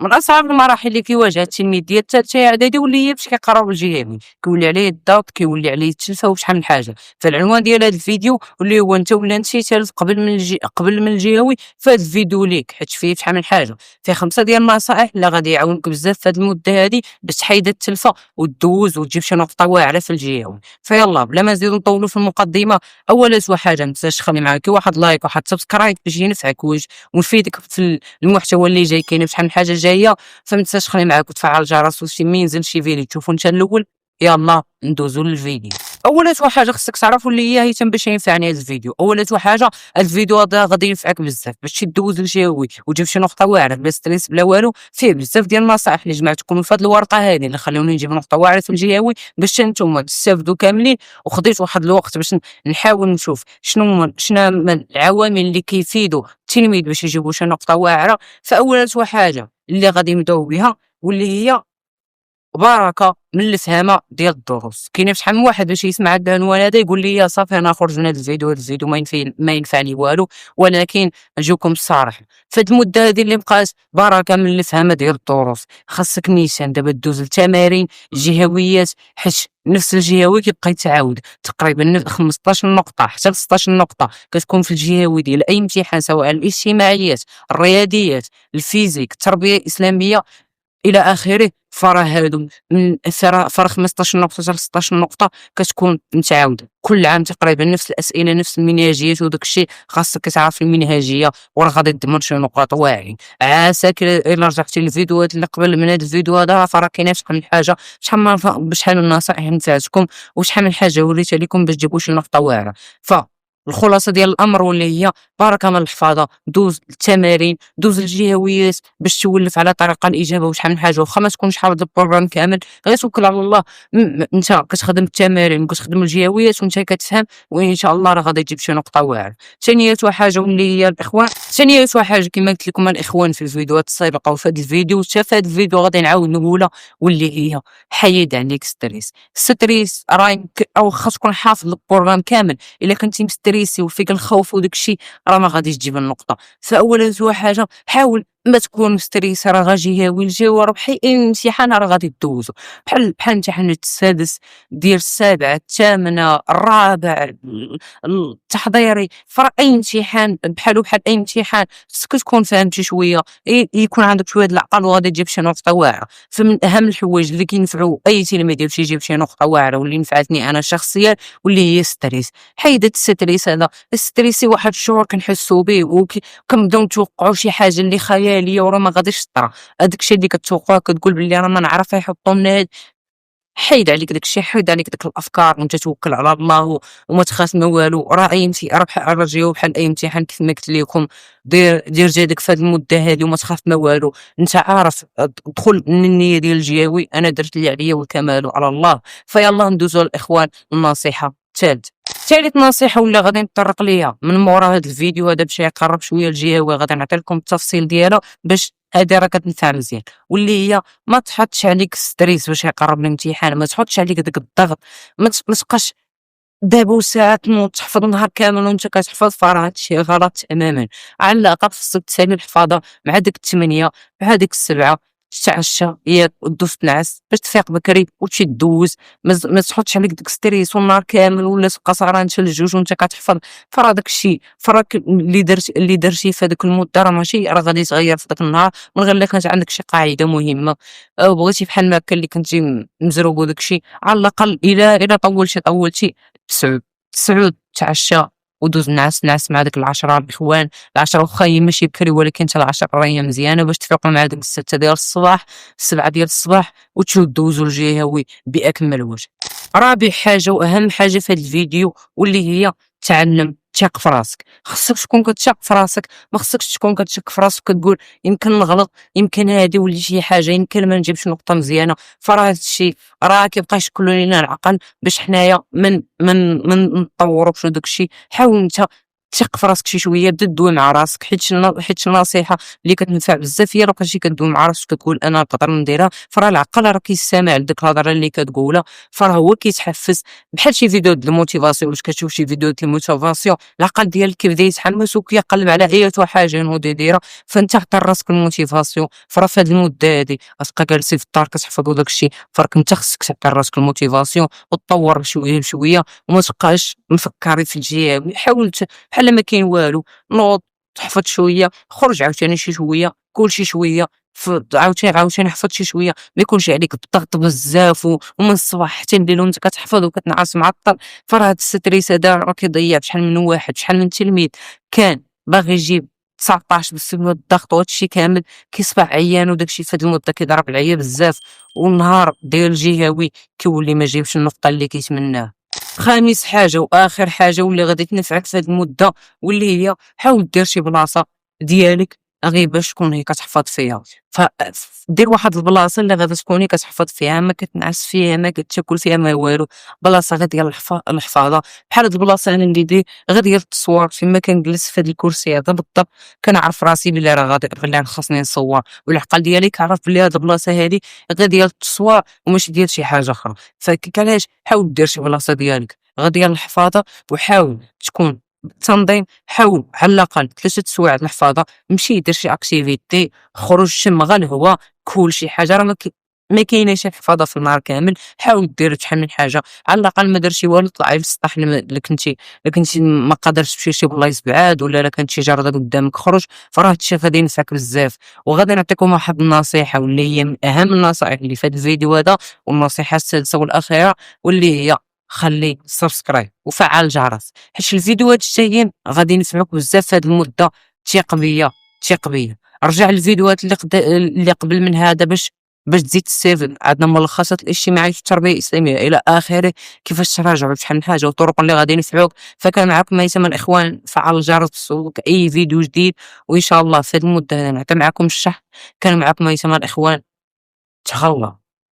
من أصعب المراحل اللي كيواجهها التلميذ ديال الثالثة إعدادي واللي هي فاش كيقرب الجهوي، كيولي عليه الضغط، كيولي عليه التلفة وشحال من حاجة. فالعنوان ديال هذا الفيديو واللي هو أنت ولا أنتِ ثالث قبل من الجهوي، فهاد الفيديو ليك حيت فيه شحال من حاجة، فيه 5 ديال النصائح اللي غادي يعاونوك بزاف في هاد المدة هادي باش تحيد التلفة وتدوز وتجيب شي نقطة واعرة في الجهوي. فيلا بلا ما نزيدو نطولو في المقدمة، أولا حاجة متنساش تخلي معاك واحد لايك وواحد سبسكرايب باش ينفعك ونفيدك في المحتوى اللي جاي. كاين شحال من حاجة جاية، فما تنساش تخلي معاك وتفعل الجرس باش ملي ينزل شي فيديو تشوفو انت الاول. يلا ندوزو للفيديو. اول حاجه خصك تعرفوا اللي هي تم باش ينفعني هذا الفيديو. اول حاجه هذا الفيديو هذا غادي ينفعك بزاف باش تدوز الجهوي وتجيب شي نقطه واعره بلا ستريس بلا والو. فيه بزاف ديال النصائح اللي جمعتكم في هذه الورقه هذه اللي خلوني نجيب نقطه واعره في الجهوي باش نتوما تستافدوا كاملين. وخديت واحد الوقت باش نحاول نشوف شنو من العوامل اللي كيفيدوا التلميذ باش يجيبوا شي نقطه واعره. فاول حاجه اللي غادي نبداو بها واللي هي بركه من الفهامه ديال الدروس. كاين شحال من واحد باش يسمع هذا العنوان هذا يقول لي يا صافي انا خرج من هذا الفيديو، هذا الفيديو ما ينفعني والو. ولكن نجيكم الصراحه، فهاد المده هذه اللي بقات بركه من الفهامه ديال الدروس. خاصك نيشان دابا دوز التمارين جهويات، حيت نفس الجهوي كيبقى يتعاود تقريبا 15 نقطه حتى ل 16 نقطه كتكون في الجهوي ديال اي امتحان، سواء الاجتماعيات، الرياضيات، الفيزيك، التربيه الاسلاميه الى اخره. فراه هادو من فرا 15 نقطه حتى 16 نقطه كتكون متعاوده كل عام تقريبا، نفس الاسئله نفس المنهجيات وداك الشيء. خاصك تعرف المنهجيه وراه غادي تدمر شي نقاط واعرين. عساك الا رجعتي للفيديوهات اللي قبل من هذا الفيديو هذا، فراه كاينه شحال من حاجه، شحال من نصائح نفعتكم وشحال من حاجه وريتها لكم باش تجيبوا شي نقطه واعره. الخلاصه ديال الامر واللي هي بركه من الحفاظه، دوز التمارين، دوز الجهويات باش تولف على طريقه الاجابه وشحال من حاجه. وخا ما تكونش حافظ البروغرام كامل، غير توكل على الله. انت كتخدم التمارين وكتخدم الجهويات وانت كتفهم، وان شاء الله راه غادي تجيب شي نقطه واعره. ثانيه حاجه واللي هي الاخوان، ثانيه حاجه كما قلت لكم الاخوان في الفيديوهات السابقه وفي هذا الفيديو حتى في هذا الفيديو غادي نعاود نقولها، واللي هي حيد عليك ستريس راه يمكن او خاص تكون حافظ البروغرام كامل. الا كنتي مستريسي وفيك الخوف وداك الشيء راه ما غاديش تجيب النقطه. فاولا حاجه حاول ما تكون مستريس، راه غاجي هاوي الجو، راه بحال اي امتحان راه غادي دوزو بحال امتحانات السادس ديال السابعه الثامنه الرابع التحضيري. فراه اي امتحان بحال اي امتحان خصك تكون فهمتي شويه، يكون عندك شويه العقل وغادي تجيب شي نقطه واعره. فمن اهم الحوايج اللي كينفعوا اي تلميذ باش يجيب شي نقطه واعره واللي نفعتني انا شخصيا واللي هي الستريس. حيدت الستريس هذا. الستريس واحد الشعور كنحسوا به وكنبداو نتوقعوا شي حاجه اللي خياليه وراه ما غاديش تطرا. هذاك الشيء اللي كتوقع كتقول بلي راه ما نعرف يحطوا لنا هاد. حيد عليك داك الشيء، حيد عليك داك الافكار وانت توكل على الله وما تخاف ما والو. راه اي امتحان راه بحال الرجيو بحال اي امتحان كيف ما قلت لكم. دير جهدك في هذه المده هذه وما تخاف ما والو. انت عارف دخل من النيه ديال الجهوي، انا درت اللي عليا والكمال على الله. فيلا ندوزو الاخوان النصيحه ثالث نصيحه ولا غادي نطرق ليها من مورا هذا الفيديو هذا باش يقرب شويه الجهوي. غادي نعطي لكم التفصيل ديالها باش هذه راه كتنفع مزيان، واللي هي ما تحطش عليك ستريس باش يقرب الامتحان، ما تحطش عليك داك الضغط. ما تبقاش دابا وساعات تنوض تحفظ نهار كامل وانت كتحفظ، فراه هادشي غلط تماما. على الاقل خصك تسالي الحفاظه مع ديك 8 مع ديك 7 تتعشى ياك ودوز تنعس باش تفيق بكري وتمشي دوز. ما تحطش عليك ديك ستريس والنهار كامل ولا تبقى سهران حتى للجوج وانت كتحفظ. فراه داك الشيء اللي درتي في هذيك المده راه ماشي راه غادي يتغير في داك النهار من غير الا كانت عندك شي قاعده مهمه او بغيتي بحال ما كان اللي كنتي مزروب وداك الشيء. على الاقل الا طولتي تسعود تعشى ودوز نعس مع داك العشرة الاخوان. العشرة واخا هي ماشي بكري ولكن حتى العشرة راه هي مزيانه باش تفيقوا مع ديك 6 ديال الصباح 7 ديال الصباح وتدوزوا الجهوي باكمل وجه. رابع حاجه واهم حاجه في هذا الفيديو واللي هي تعلم تثق في راسك. خصك تكون كتثق في راسك، ما خصكش تكون كتشك في راسك كتقول يمكن نغلط، يمكن هادي ولا شي حاجه، يمكن ما نجيبش نقطه مزيانه. فراه هذا الشيء راه كيبقى يشكل لنا العقل باش حنايا من نطوروا في داك الشيء. حاول انت ثق في راسك شي شويه، بدا دوي مع راسك، حيت النصيحه اللي كتنفع بزاف هي راه كتجي كدوي مع راسك كتقول انا نقدر نديرها، فراه العقل راه كيستمع لديك الهضره اللي كتقولها، فراه هو كيتحفز بحال شي فيديو د الموتيفاسيون. واش كتشوف شي فيديو د الموتيفاسيون العقل ديالك كيبدا يتحمس وكيقلب على اي حاجه ينوض يديرها، فانت عطي راسك الموتيفاسيون. فراه في هذه المده هذه غتبقى جالسي في الدار كتحفظوا داك الشيء، فراك انت خصك تعطي راسك الموتيفاسيون وتطور شويه بشويه، وما تبقاش مفكري في الجهه. حاول بحال ما كاين والو، نوض تحفظ شويه، خرج عاوتاني شي شويه، كل شي شويه، عاوتاني حفظ شي شويه، ما يكونش عليك الضغط بزاف ومن الصباح حتى الليل وانت كتحفظ وكتنعس معطل. فراه هاد الستريس هذا راه كيضيع شحال من واحد، شحال من تلميذ كان باغي يجيب 19 بسبب الضغط وهاد الشي كامل كيصبح عيان، وداك الشي في هاد المده كيضرب العيا بزاف، والنهار ديال الجهوي كيولي ما جايبش النفقه اللي كيتمناها. خامس حاجة وآخر حاجة واللي غادي تنفعك في هاد المدة، واللي هي حاول دير شي بلاصة ديالك غير باش تكون هي كتحفظ فيها. دير واحد البلاصة اللي غادي تكوني كتحفظ فيها، ما كتنعس فيها، ما كتاكل فيها، ما والو، بلاصة غير ديال الحفاظة. بحال هاد البلاصة أنا اللي دي غير ديال التصوير، فيما كنجلس في هاد الكرسي هذا بالضبط كنعرف راسي بلي راه غادي بلي خاصني نصور، والعقل ديالي كيعرف بلي هاد البلاصة هادي غير ديال التصوير وماشي ديال شي حاجة أخرى. فعلاش حاول دير شي بلاصة ديالك غير ديال الحفاظة، وحاول تكون بالتنظيم. حاول على الأقل 3 سوايع د الحفاظة، مشي دير شي أكتيفيتي، خرج شم غير الهوا، كول شي حاجة، راه ما كايناش حفاظة في النهار كامل. حاول دير شحال من حاجة، على الأقل ما درتي والو طلعي للسطح إلا كنتي ما قادرش تمشي لشي بلايص بعاد، ولا كانت شي جارة قدامك خرج، فراه هادشي غادي ينفعك بزاف. وغادي نعطيكم واحد النصيحة واللي هي من أهم النصائح اللي في هاد الفيديو هذا، والنصيحة السادسة والأخيرة، واللي هي خلي سبسكرايب وفعل الجرس، حيت الفيديوهات الجايين غادي ينفعوك بزاف في هاد المدة. ثق بيا، ثق بيا. رجع الفيديوهات اللي قبل من هذا باش تزيد تستافد. عندنا ملخصات الاجتماعي في التربيه الاسلاميه الى اخره، كيفاش تراجعوا شحال من حاجه وطرق اللي غادي ينفعوك. فكان معكم ميسم الاخوان، فعل الجرس بصوتك اي فيديو جديد، وان شاء الله في هذه المده نعطي معكم الشرح. كان معكم ميسم الاخوان، تهلاو.